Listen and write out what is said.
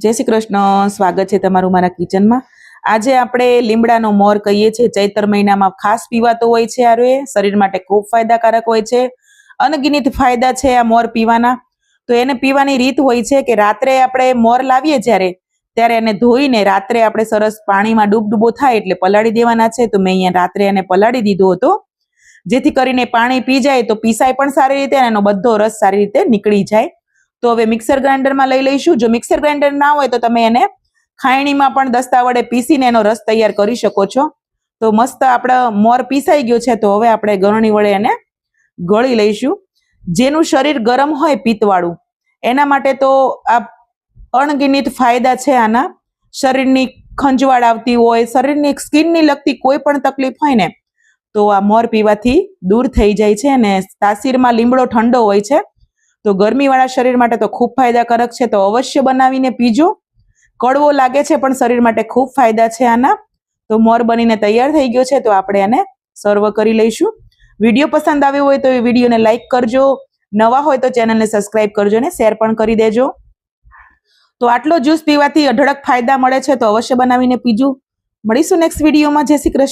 जय श्री कृष्ण। स्वागत है तमारू मारा किचन में। आज आपणे લીમડાનો મોર कहीए छे। चैत्र महीना में खास पीवातो होय छे। आ शरीर माटे खूब फायदाकारक होय छे। अनगिनित फायदा छे आ मोर पीवाना। तो एने पीवानी रीत होय छे के रात्रे आपणे मोर लावीए ज्यारे त्यारे एने धोईने रात्रे आपणे सरस पाणीमां डूबडूबो थाय एटले पलाળી देवाना छे। तो मैं अहींया रात्रे एने पलाળી दीधो हतो जेथी करीने पाणी पी जाय तो पीसाय पण सारी रीते अने एनो बधो रस सारी रीते નીકળી जाय। तो हवे मिक्सर ग्राइंडर में लई लईशुं। जो मिक्सर ग्राइंडर ना होय तो तमे एने खायणीमां पण दस्ता वडे पीसीने एनो रस तैयार करी शको छो। तो मस्त आपणो मोर पीसाई गयो छे। तो हवे आपणे गरणी वडे एने गળી लईशुं। जेनुं शरीर गरम होय पीतवाळुं एना माटे तो आ अणगिनित फायदा छे। आना शरीरनी खंजवाळ आवती होय, शरीरनी स्किननी लगती कोई पण तकलीफ होय ने तो आ मोर पीवाथी दूर थई जाय छे। अने तासीरमां લીમડો ठंडो होय छे तो गर्मीवाळा शरीर माटे तो खूब फायदाकारक छे। तो अवश्य बनावीने पीजो। कड़वो लागे छे पण शरीर माटे खूब फायदा छे आना। तो मोर बनीने तैयार थई गयो छे। तो आपणे आने सर्व करी लईशुं। विडियो पसंद आव्यो होय तो विडियोने लाइक करजो। नवा होय तो चेनलने सब्सक्राइब करजो ने शेर पण करी देजो। तो आटलो ज्यूस पीवाथी अढळक फायदा मळे छे तो अवश्य बनावीने पीजो। मळीशुं नेक्स्ट विडियोमां। जय श्री कृष्ण।